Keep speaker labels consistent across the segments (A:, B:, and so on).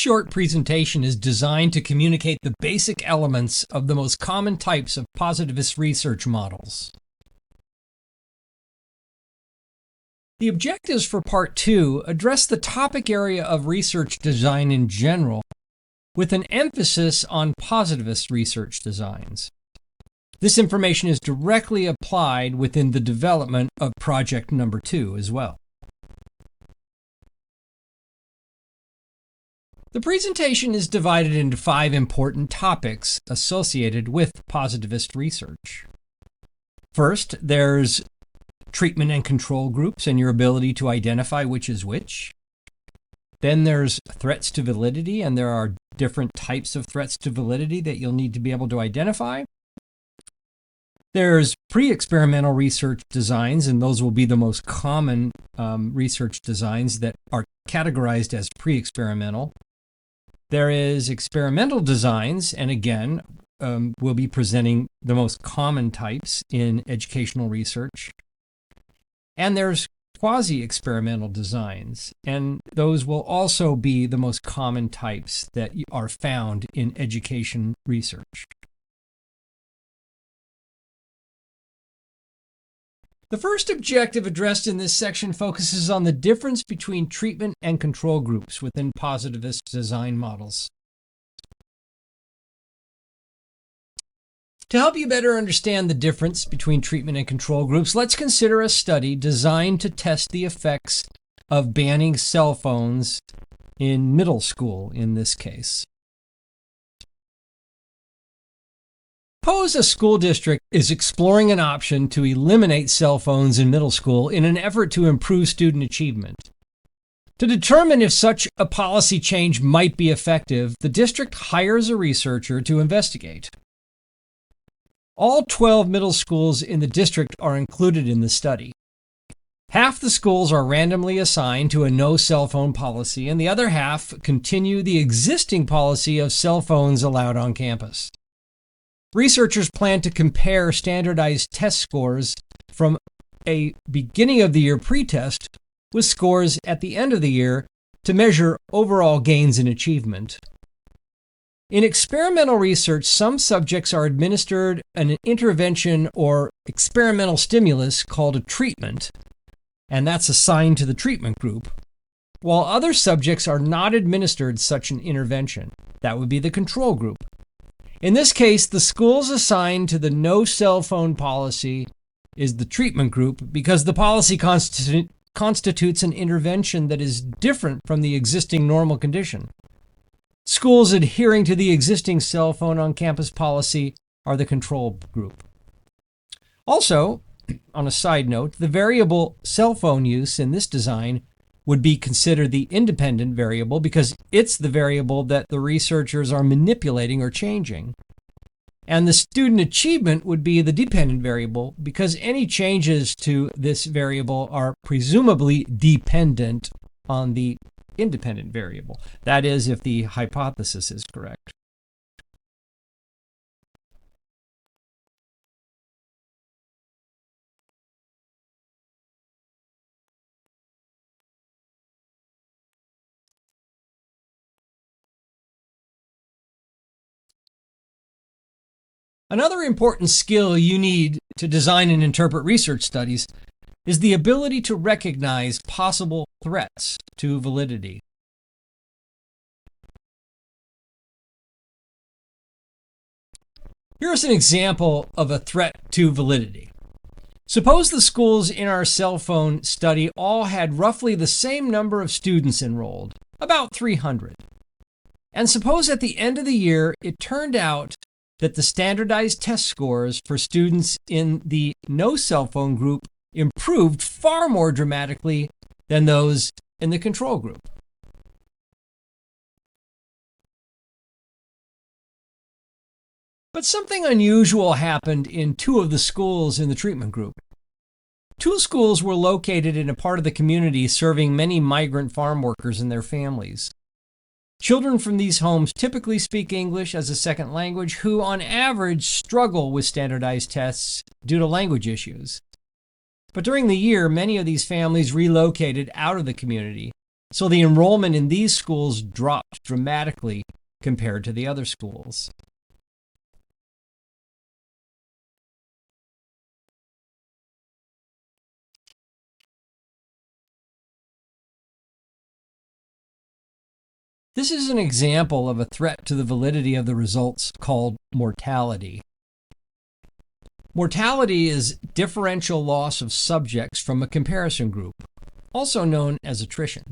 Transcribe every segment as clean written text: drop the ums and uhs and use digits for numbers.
A: short presentation is designed to communicate the basic elements of the most common types of positivist research models. The objectives for Part 2 address the topic area of research design in general, with an emphasis on positivist research designs. This information is directly applied within the development of Project Number 2 as well. The presentation is divided into 5 important topics associated with positivist research. First, there's treatment and control groups and your ability to identify which is which. Then there's threats to validity, and there are different types of threats to validity that you'll need to be able to identify. There's pre-experimental research designs, and those will be the most common research designs that are categorized as pre-experimental. There is experimental designs, and again, we'll be presenting the most common types in educational research. And there's quasi-experimental designs, and those will also be the most common types that are found in education research. The first objective addressed in this section focuses on the difference between treatment and control groups within positivist design models. To help you better understand the difference between treatment and control groups, let's consider a study designed to test the effects of banning cell phones in middle school in this case. Suppose a school district is exploring an option to eliminate cell phones in middle school in an effort to improve student achievement. To determine if such a policy change might be effective, the district hires a researcher to investigate. All 12 middle schools in the district are included in the study. Half the schools are randomly assigned to a no cell phone policy, and the other half continue the existing policy of cell phones allowed on campus. Researchers plan to compare standardized test scores from a beginning of the year pretest with scores at the end of the year to measure overall gains in achievement. In experimental research, some subjects are administered an intervention or experimental stimulus called a treatment, and that's assigned to the treatment group, while other subjects are not administered such an intervention. That would be the control group. In this case, the schools assigned to the no cell phone policy is the treatment group because the policy constitutes an intervention that is different from the existing normal condition. Schools adhering to the existing cell phone on campus policy are the control group. Also, on a side note, the variable cell phone use in this design would be considered the independent variable because it's the variable that the researchers are manipulating or changing. And the student achievement would be the dependent variable because any changes to this variable are presumably dependent on the independent variable. That is, if the hypothesis is correct. Another important skill you need to design and interpret research studies is the ability to recognize possible threats to validity. Here's an example of a threat to validity. Suppose the schools in our cell phone study all had roughly the same number of students enrolled, about 300. And suppose at the end of the year, it turned out that the standardized test scores for students in the no cell phone group improved far more dramatically than those in the control group. But something unusual happened in 2 of the schools in the treatment group. 2 schools were located in a part of the community serving many migrant farm workers and their families. Children from these homes typically speak English as a second language, who on average struggle with standardized tests due to language issues. But during the year, many of these families relocated out of the community, So the enrollment in these schools dropped dramatically compared to the other schools. This is an example of a threat to the validity of the results called mortality. Mortality is differential loss of subjects from a comparison group, also known as attrition.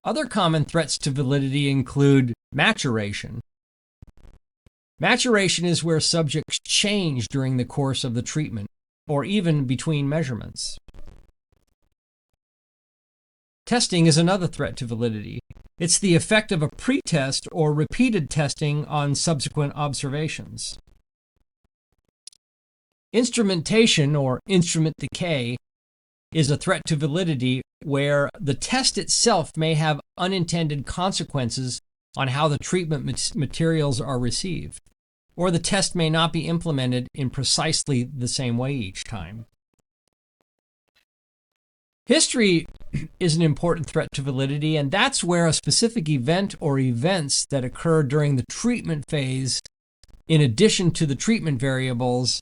A: Other common threats to validity include maturation. Maturation is where subjects change during the course of the treatment, or even between measurements. Testing is another threat to validity. It's the effect of a pretest or repeated testing on subsequent observations. Instrumentation or instrument decay is a threat to validity where the test itself may have unintended consequences on how the treatment materials are received, or the test may not be implemented in precisely the same way each time. History is an important threat to validity, and that's where a specific event or events that occur during the treatment phase, in addition to the treatment variables,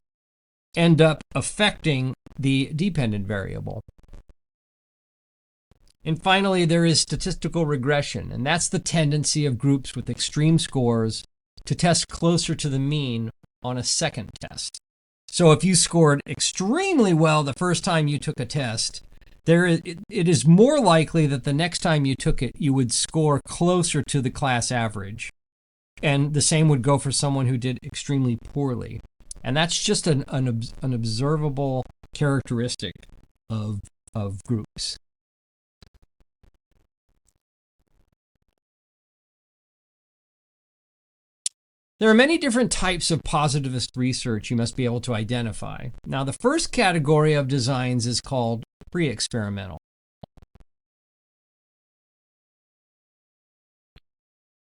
A: end up affecting the dependent variable. And finally, there is statistical regression, and that's the tendency of groups with extreme scores to test closer to the mean on a second test. So if you scored extremely well the first time you took a test, it is more likely that the next time you took it, you would score closer to the class average. And the same would go for someone who did extremely poorly. And that's just an observable characteristic of groups. There are many different types of positivist research you must be able to identify. Now, the first category of designs is called pre-experimental.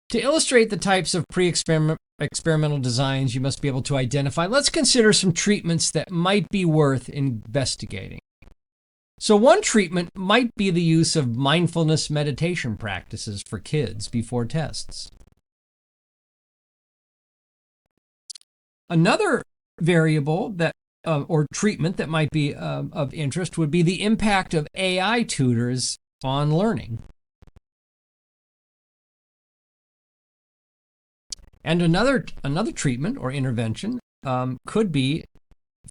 A: To illustrate the types of pre-experimental designs you must be able to identify, let's consider some treatments that might be worth investigating. So one treatment might be the use of mindfulness meditation practices for kids before tests. Another variable that or treatment that might be of interest would be the impact of AI tutors on learning. And another treatment or intervention could be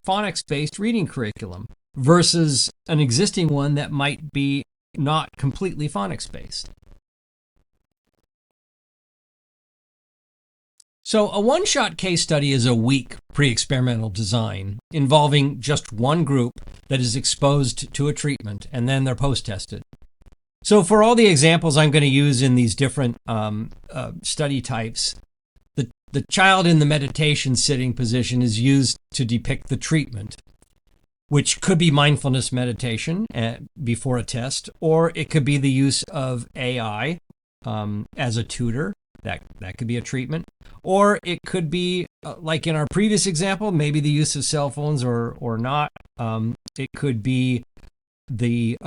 A: phonics-based reading curriculum versus an existing one that might be not completely phonics-based. So a one-shot case study is a weak pre-experimental design involving just one group that is exposed to a treatment, and then they're post-tested. So for all the examples I'm going to use in these different study types, the child in the meditation sitting position is used to depict the treatment, which could be mindfulness meditation before a test, or it could be the use of AI as a tutor. That could be a treatment. Or it could be, like in our previous example, maybe the use of cell phones or not. It could be the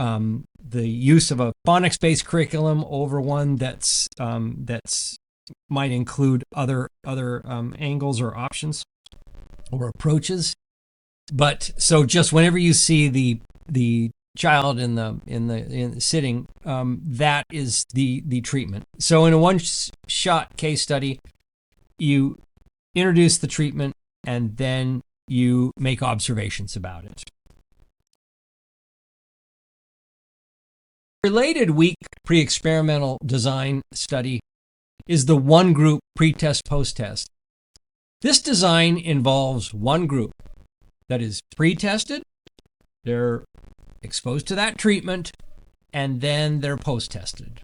A: use of a phonics-based curriculum over one that's might include other angles or options or approaches. But so just whenever you see the child in the sitting, that is the treatment. So in a one-shot case study, you introduce the treatment and then you make observations about it. Related weak pre-experimental design study is the one group pre-test post-test. This design involves one group that is pre-tested, they're exposed to that treatment, and then they're post-tested.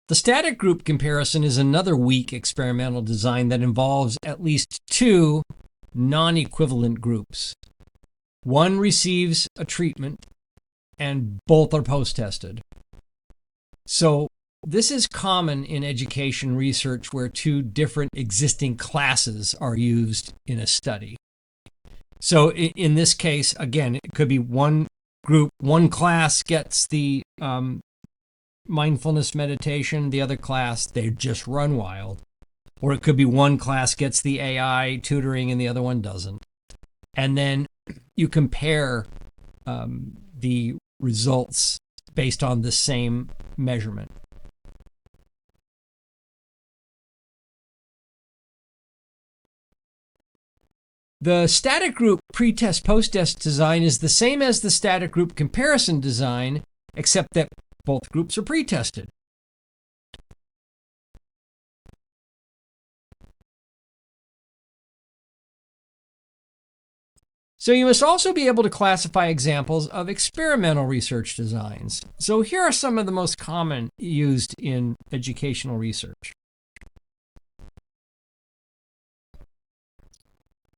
A: The static group comparison is another weak experimental design that involves at least two non-equivalent groups. One receives a treatment and both are post-tested. So this is common in education research where two different existing classes are used in a study. So in this case, again, it could be one group, one class gets the mindfulness meditation, the other class, they just run wild. Or it could be one class gets the AI tutoring and the other one doesn't. And then you compare the results based on the same measurement. The static group pre-test post-test design is the same as the static group comparison design, except that both groups are pre-tested. So you must also be able to classify examples of experimental research designs. So here are some of the most common used in educational research.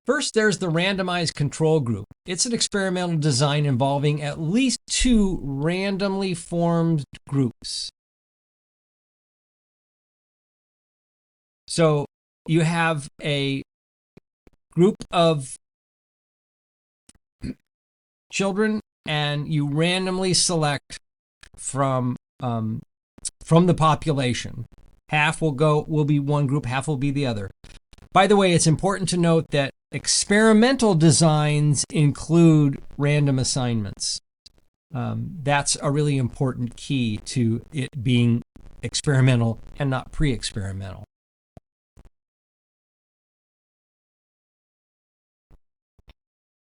A: First, there's the randomized control group. It's an experimental design involving at least two randomly formed groups. So you have a group of children and you randomly select from the population. Half will be one group, half will be the other. By the way, it's important to note that experimental designs include random assignments. That's a really important key to it being experimental and not pre-experimental.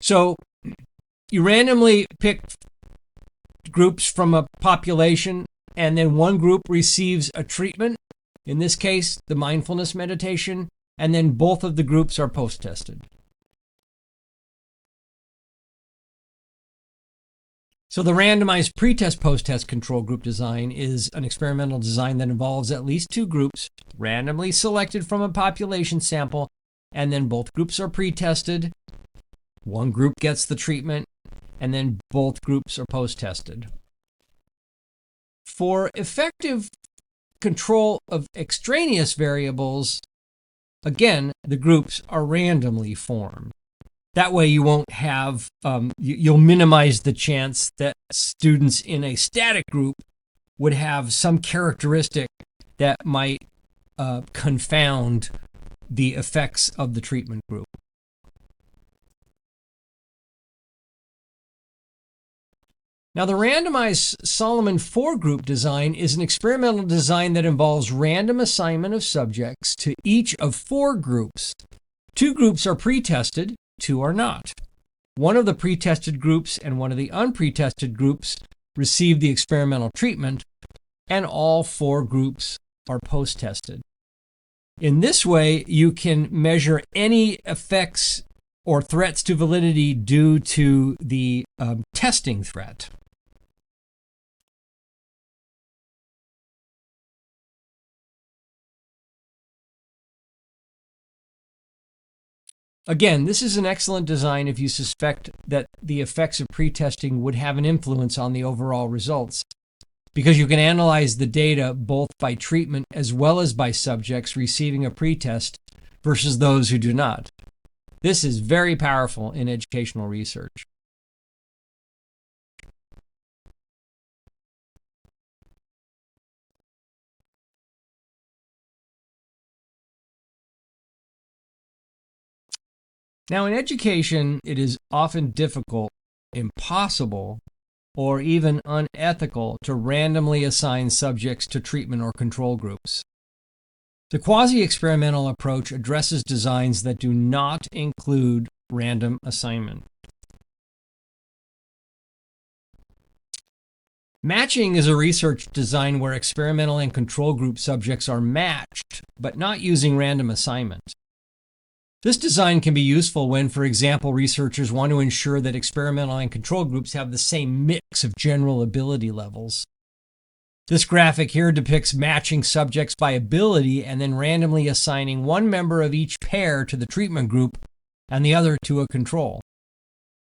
A: So you randomly pick groups from a population, and then one group receives a treatment, in this case, the mindfulness meditation, and then both of the groups are post-tested. So the randomized pre-test post-test control group design is an experimental design that involves at least two groups randomly selected from a population sample, and then both groups are pre-tested. One group gets the treatment, and then both groups are post-tested. For effective control of extraneous variables, again, the groups are randomly formed. That way you won't have, you'll minimize the chance that students in a static group would have some characteristic that might confound the effects of the treatment group. Now, the randomized Solomon 4 group design is an experimental design that involves random assignment of subjects to each of 4 groups. 2 groups are pre-tested, 2 are not. One of the pre-tested groups and one of the unpretested groups receive the experimental treatment, and all 4 groups are post-tested. In this way, you can measure any effects or threats to validity due to the testing threat. Again, this is an excellent design if you suspect that the effects of pretesting would have an influence on the overall results, because you can analyze the data both by treatment as well as by subjects receiving a pretest versus those who do not. This is very powerful in educational research. Now, in education, it is often difficult, impossible, or even unethical to randomly assign subjects to treatment or control groups. The quasi-experimental approach addresses designs that do not include random assignment. Matching is a research design where experimental and control group subjects are matched, but not using random assignment. This design can be useful when, for example, researchers want to ensure that experimental and control groups have the same mix of general ability levels. This graphic here depicts matching subjects by ability and then randomly assigning one member of each pair to the treatment group and the other to a control.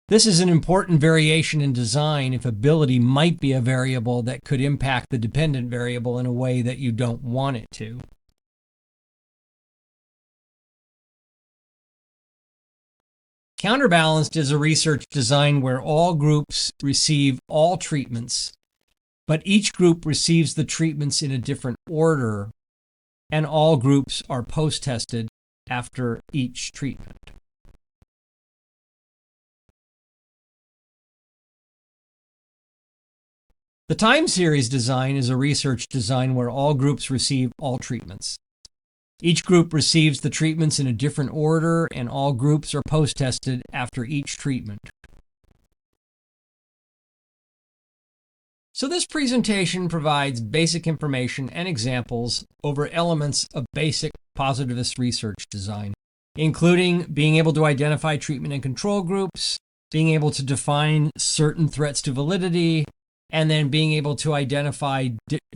A: This is an important variation in design if ability might be a variable that could impact the dependent variable in a way that you don't want it to. Counterbalanced is a research design where all groups receive all treatments, but each group receives the treatments in a different order, and all groups are post-tested after each treatment. The time series design is a research design where all groups receive all treatments. Each group receives the treatments in a different order, and all groups are post-tested after each treatment. So this presentation provides basic information and examples over elements of basic positivist research design, including being able to identify treatment and control groups, being able to define certain threats to validity, and then being able to identify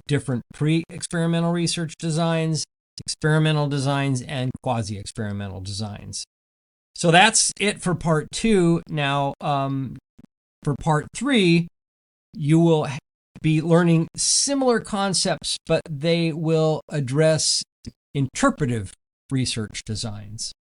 A: different pre-experimental research designs, experimental designs, and quasi-experimental designs. So that's it for part 2. Now, for part 3, you will be learning similar concepts, but they will address interpretive research designs.